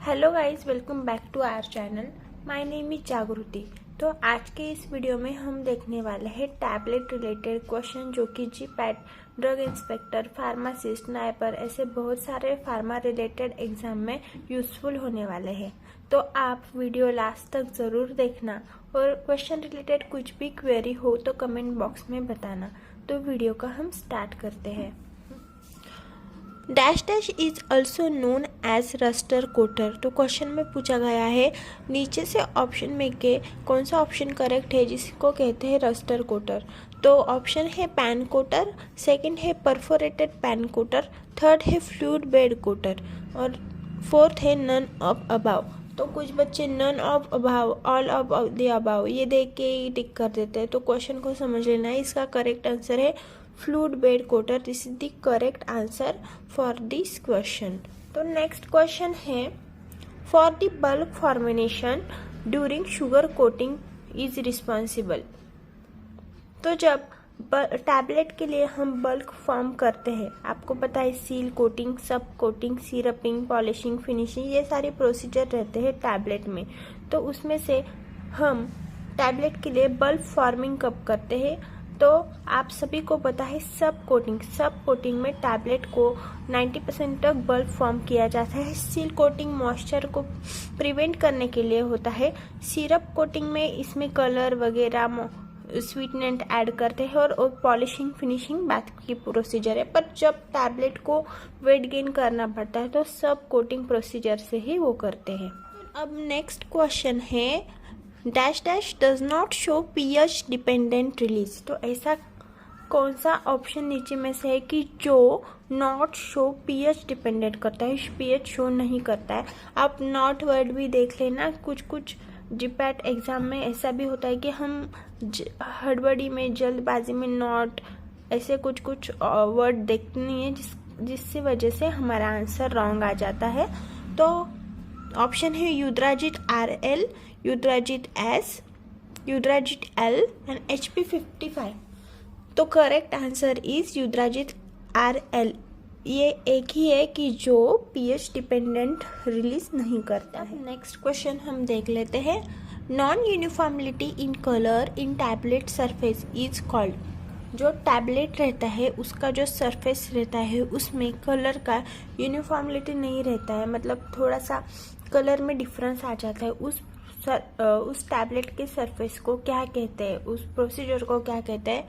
Hello guys, welcome back to our channel. My name is Jagriti. तो आज के इस वीडियो में हम देखने वाले हैं टैबलेट रिलेटेड क्वेश्चन, जो कि GPAT, drug inspector, pharmacist, NIPER ऐसे बहुत सारे फार्मा रिलेटेड एग्जाम में यूजफुल होने वाले हैं। तो आप वीडियो लास्ट तक जरूर देखना और क्वेश्चन रिलेटेड कुछ भी क्वेरी हो तो कमेंट बॉक्स में बताना। तो वीडियो का हम स्टार्ट करते हैं। Dash dash is also known as Wurster coater. तो क्वेश्चन में पूछा गया है नीचे से ऑप्शन में के कौन सा ऑप्शन करेक्ट है जिसको कहते हैं रस्टर कोटर। तो ऑप्शन है पैन कोटर, सेकंड है परफोरेटेड पैन कोटर, थर्ड है फ्लूइड बेड कोटर और फोर्थ है नन ऑफ अबाव। तो कुछ बच्चे none of above, all of the above ये देख के ही टिक कर देते हैं। तो क्वेश्चन को समझ लेना है। इसका करेक्ट आंसर है fluid bed coater. This is the correct answer for this question. तो नेक्स्ट क्वेश्चन है for the bulk formation during sugar coating is responsible. तो जब टैबलेट के लिए हम बल्क फॉर्म करते हैं, आपको पता है सील कोटिंग, सब कोटिंग, सिरपिंग, पॉलिशिंग, फिनिशिंग, ये सारे प्रोसीजर रहते हैं टैबलेट में। तो उसमें से हम टैबलेट के लिए बल्क फॉर्मिंग कब करते हैं? तो आप सभी को पता है सब कोटिंग में टैबलेट को 90% तक बल्क फॉर्म किया जाता है। सील कोटिंग मॉइस्चर को प्रिवेंट करने के लिए होता है। सिरप कोटिंग में इसमें कलर वगैरह स्वीटनेंट ऐड करते हैं और पॉलिशिंग, फिनिशिंग बात की प्रोसीजर है। पर जब टैबलेट को वेट गेन करना पड़ता है तो सब कोटिंग प्रोसीजर से ही वो करते हैं। अब नेक्स्ट क्वेश्चन है dash dash does not show pH dependent release. तो ऐसा कौन सा ऑप्शन नीचे में से है कि जो नॉट शो पीएच डिपेंडेंट करता है, पीएच शो नहीं करता है? आप नॉट वर्ड भी देख लेना। कुछ जीपैट एग्जाम में ऐसा भी होता है कि हम हड़बड़ी में, जल्दबाजी में नॉट ऐसे कुछ वर्ड देखते नहीं है जिससे वजह से हमारा आंसर रॉन्ग आ जाता है। तो ऑप्शन है यूद्राजिट RL, यूद्राजिट S, यूद्राजिट L and HP55। तो करेक्ट आंसर इज यूद्राजिट RL। ये एक ही है कि जो पीएच डिपेंडेंट रिलीज नहीं करता है। नेक्स्ट क्वेश्चन हम देख लेते हैं। Non यूनिफॉर्मिलिटी in colour in tablet surface is called. जो टैबलेट रहता है उसका जो सरफेस रहता है उसमें कलर का यूनिफॉर्मिलिटी नहीं रहता है, मतलब थोड़ा सा कलर में डिफरेंस आ जाता है। उस टैबलेट के सरफेस को क्या कहते हैं, उस प्रोसीजर को क्या कहते हैं?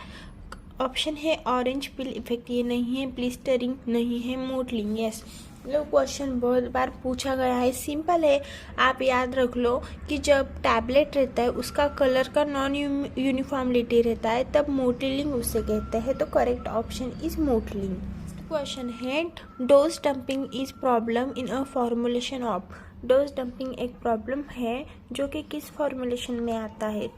ऑप्शन है ऑरेंज पिल इफेक्ट, ये नहीं है। ब्लिस्टरिंग नहीं है। Mottling yes. क्वेश्चन बहुत बार पूछा गया है, सिंपल है, आप याद रख लो कि जब टैबलेट रहता है उसका कलर का नॉन यूनिफॉर्मिलिटी रहता है तब मोटलिंग उसे कहते हैं। तो correct option is mottling. Question है dose dumping is problem in a formulation of. Dose dumping एक प्रॉब्लम है जो कि किस फॉर्मुलेशन में आता है?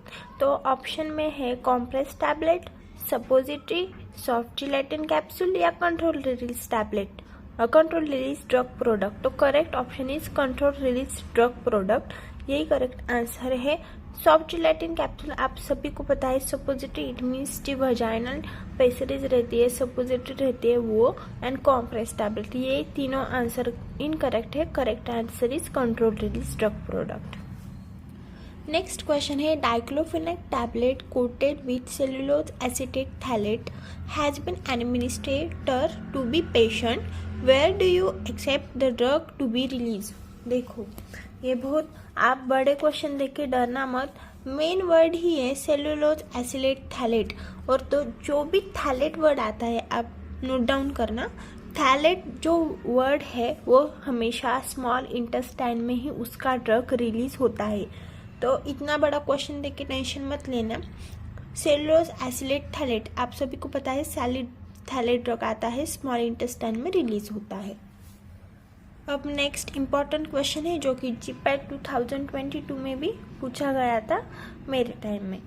तो ऑप्शन में है compress tablet, suppository, soft gelatin capsule या control release tablet, control release drug product. तो correct option is control release drug product. यही करेक्ट आंसर है। सॉफ्ट जिलेटिन कैप्सूल आप सभी को पता है, सपोजिटरी इट मीन्स जो वजाइनल पेसरीज रहती है, सपोजिटरी रहती है वो, एंड कॉम्प्रेस टैबलेट, ये तीनों आंसर इनकरेक्ट है। Correct answer is control release drug product. Next question है diclofenac tablet coated with cellulose acetate phthalate has been administrator to be patient, where do you except the drug to be release. देखो ये बहुत, आप बड़े question देख के डरना मत। मेन वर्ड ही है सेलुलोज एसिलेट थैलेट, और तो जो भी थैलेट वर्ड आता है आप नोट डाउन करना। थैलेट जो वर्ड है वो हमेशा स्मॉल इंटेस्टाइन में ही उसका ड्रग रिलीज होता है। तो इतना बड़ा क्वेश्चन देख के टेंशन मत लेना। सेलुलोज एसिलेट थैलेट आप सभी को पता है, थैलेट ड्रग आता है, स्मॉल इंटेस्टाइन में रिलीज होता है। अब नेक्स्ट इम्पॉर्टेंट क्वेश्चन है जो कि जीपैट 2022 में भी पूछा गया था मेरे टाइम में।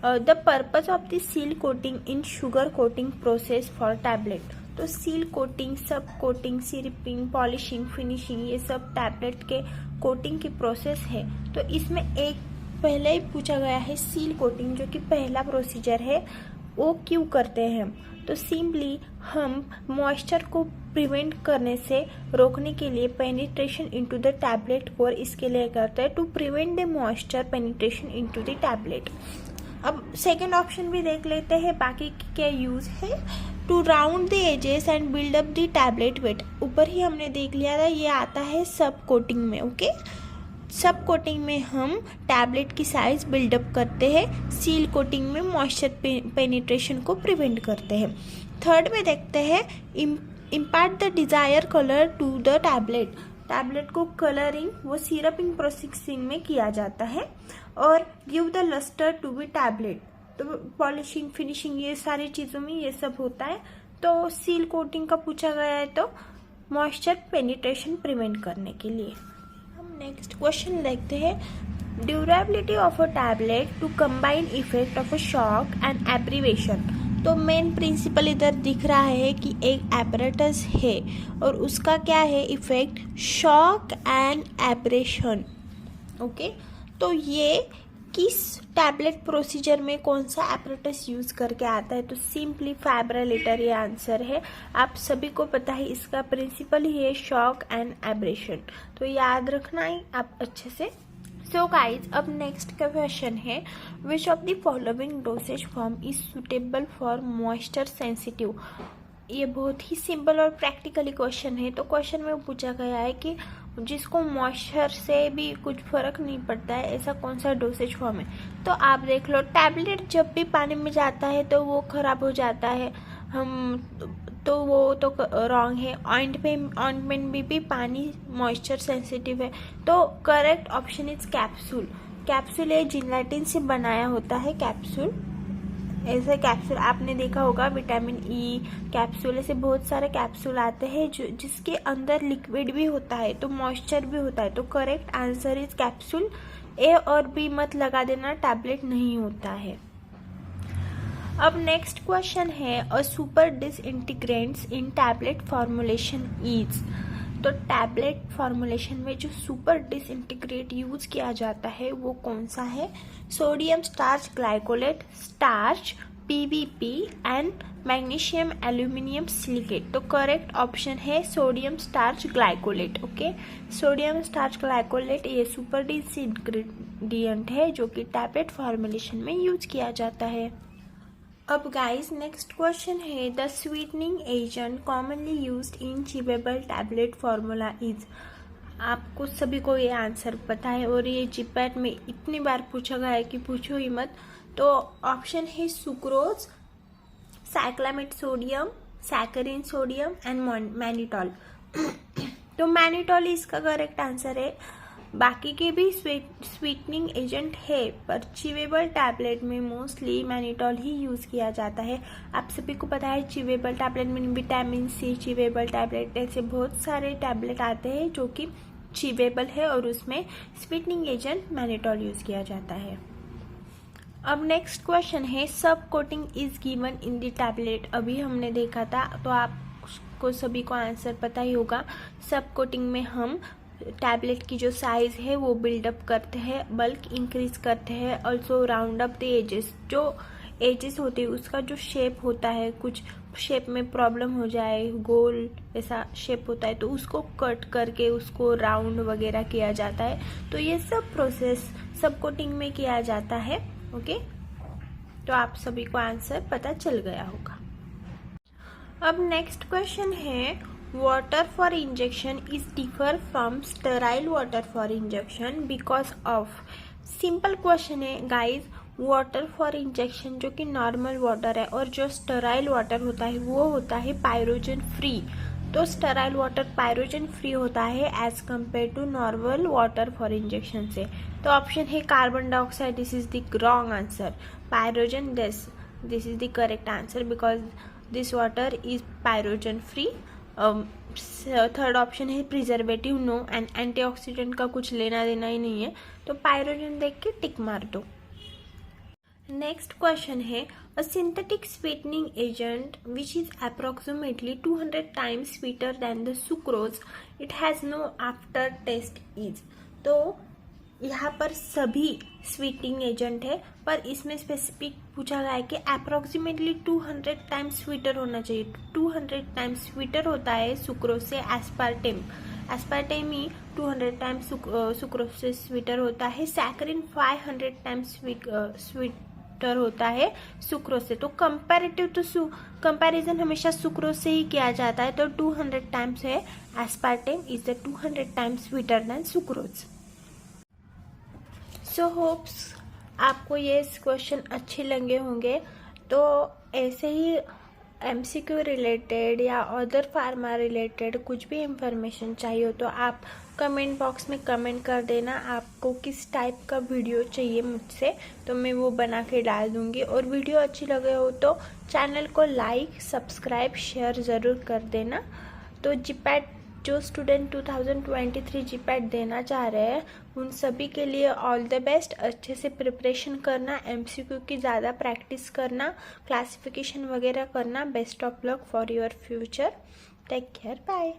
The purpose of the seal coating in sugar coating process for tablet. तो सील कोटिंग, सब कोटिंग, सिरपिंग, पॉलिशिंग, फिनिशिंग, ये सब टैबलेट के कोटिंग की प्रोसेस है। तो इसमें एक पहले ही पूछा गया है सील कोटिंग, जो कि पहला प्रोसीजर है, वो क्यों करते हैं हम? तो सिंपली हम मॉइस्चर को प्रिवेंट करने से रोकने के लिए penetration into the tablet core इसके लिए करते हैं to prevent the moisture penetration into the tablet. अब सेकेंड ऑप्शन भी देख लेते हैं बाकी की क्या यूज़ है। To round the edges and build up the tablet weight, ऊपर ही हमने देख लिया था, ये आता है सब कोटिंग में। ओके, सब कोटिंग में हम टैबलेट की साइज बिल्डअप करते हैं, सील कोटिंग में मॉइस्चर पेनिट्रेशन को प्रिवेंट करते हैं। थर्ड में देखते हैं impart the desire colour to the tablet, tablet को कलरिंग वो सिरपिंग प्रोसेसिंग में किया जाता है। और give the lustre to be tablet, तो पॉलिशिंग फिनिशिंग ये सारी चीज़ों में ये सब होता है। तो सील कोटिंग का पूछा गया है तो मॉइस्चर पेनिट्रेशन प्रिवेंट करने के लिए। नेक्स्ट क्वेश्चन देखते हैं durability of a tablet to combine effect of a shock and abbreviation. तो मेन प्रिंसिपल इधर दिख रहा है कि एक एपरेटस है और उसका क्या है effect, shock and abrasion. Okay, तो ये किस टैबलेट प्रोसीजर में कौन सा एपरेटस यूज करके आता है, तो सिंपली फाइब्रिलेटर ये आंसर है। आप सभी को पता है इसका प्रिंसिपल ही है शॉक एंड एब्रेशन, तो याद रखना है आप अच्छे से। सो गाइज, अब नेक्स्ट का क्वेश्चन है which of the following dosage form is suitable for moisture sensitive. ये बहुत ही सिंपल और प्रैक्टिकली क्वेश्चन है। तो क्वेश्चन में पूछा गया है कि जिसको मॉइस्चर से भी कुछ फर्क नहीं पड़ता है ऐसा कौन सा डोसेज फॉर्म है। तो आप देख लो, टैबलेट जब भी पानी में जाता है तो वो खराब हो जाता है, तो वो तो रॉन्ग है। ऑइंटमेंट भी पानी मॉइस्चर सेंसिटिव है, तो correct option is capsule. Capsule ये जिलेटिन से बनाया होता है कैप्सूल। ऐसे कैप्सूल आपने देखा होगा, विटामिन ई कैप्सूल, ऐसे बहुत सारे कैप्सूल आते हैं जिसके अंदर लिक्विड भी होता है तो मॉइस्चर भी होता है। तो करेक्ट आंसर इज कैप्सूल। ए और बी मत लगा देना, टैबलेट नहीं होता है। अब नेक्स्ट क्वेश्चन है a super disintegrants in tablet formulation is. तो टैबलेट फॉर्मुलेशन में जो सुपर डिसइंटीग्रेट यूज किया जाता है वो कौन सा है, sodium starch glycolate, starch, PVP and magnesium aluminium silicate. तो करेक्ट ऑप्शन है sodium starch glycolate. Okay, sodium starch glycolate ये सुपर डिसइंग्रेडिएंट है जो कि टैबलेट फॉर्मुलेशन में यूज किया जाता है। अब गाइस, नेक्स्ट क्वेश्चन है the sweetening agent commonly used in chewable tablet formula is. आपको सभी को ये आंसर पता है और ये जीपैट में इतनी बार पूछा गया है कि पूछो ही मत। तो ऑप्शन है sucrose, cyclamate sodium, saccharin sodium and mannitol. तो मैनिटॉल इसका करेक्ट आंसर है। बाकी के भी स्वीटनिंग एजेंट है पर चिवेबल टैबलेट में मोस्टली मैनिटॉल ही यूज किया जाता है। आप सभी को पता है चिवेबल टैबलेट में विटामिन सी चिवेबल टैबलेट, ऐसे बहुत सारे टैबलेट आते हैं जो कि चिवेबल है और उसमें स्वीटनिंग एजेंट मैनिटॉल यूज किया जाता है। अब नेक्स्ट क्वेश्चन है सब coating is given in the tablet. अभी हमने देखा था तो आपको सभी को आंसर पता ही होगा। सब कोटिंग में हम टैबलेट की जो साइज है वो बिल्डअप करते हैं, बल्क इंक्रीज करते हैं, also round up the edges. जो एजेस होते हैं उसका जो शेप होता है, कुछ शेप में प्रॉब्लम हो जाए, गोल ऐसा शेप होता है तो उसको कट करके उसको राउंड वगैरह किया जाता है। तो ये सब प्रोसेस सब कोटिंग में किया जाता है। ओके, तो आप सभी को आंसर पता चल गया होगा। अब नेक्स्ट क्वेश्चन है water for injection is differ from sterile water for injection because of। Simple question है गाइस, वाटर फॉर इंजेक्शन जो कि नॉर्मल वाटर है और जो स्टेराइल वाटर होता है वो होता है पायरोजन फ्री। तो स्टेराइल वाटर पायरोजन फ्री होता है as compare to normal water for injection से। तो ऑप्शन है carbon dioxide, this is the wrong answer. Pyrogen this is the correct answer because this water is pyrogen free. Third option है preservative, no, and antioxidant का कुछ लेना देना ही नहीं है। तो पायरोजन देख के टिक मार दो। नेक्स्ट क्वेश्चन है a synthetic sweetening agent which is approximately 200 times sweeter than the sucrose, it has no after taste is. तो यहाँ पर सभी स्वीटिंग एजेंट है, पर इसमें स्पेसिफिक पूछा गया है कि अप्रोक्सीमेटली 200 टाइम्स स्वीटर होना चाहिए। 200 टाइम्स स्वीटर होता है सुक्रोज से एस्पार्टेम। एस्पार्टेम ही 200 टाइम्स सुक्रोज से स्वीटर होता है। सैकरिन 500 टाइम्स स्वीटर होता है सुक्रोज से। तो कंपैरेटिव तो कंपैरिजन हमेशा सुक्रोज से ही किया जाता है। तो 200 टाइम्स है aspartame is the 200 times sweeter then sucrose. So hopes आपको ये क्वेश्चन अच्छे लगे होंगे। तो ऐसे ही MCQ रिलेटेड या अदर फार्मा रिलेटेड कुछ भी इंफॉर्मेशन चाहिए हो तो आप कमेंट बॉक्स में कमेंट कर देना आपको किस टाइप का वीडियो चाहिए मुझसे, तो मैं वो बना के डाल दूँगी। और वीडियो अच्छी लगे हो तो चैनल को लाइक सब्सक्राइब शेयर ज़रूर कर देना। तो जीपैट जो स्टूडेंट 2023 जीपैट देना चाह रहे हैं उन सभी के लिए ऑल द बेस्ट। अच्छे से प्रिपरेशन करना, MCQ की ज़्यादा प्रैक्टिस करना, क्लासिफिकेशन वगैरह करना। Best of luck for your future. Take care, bye.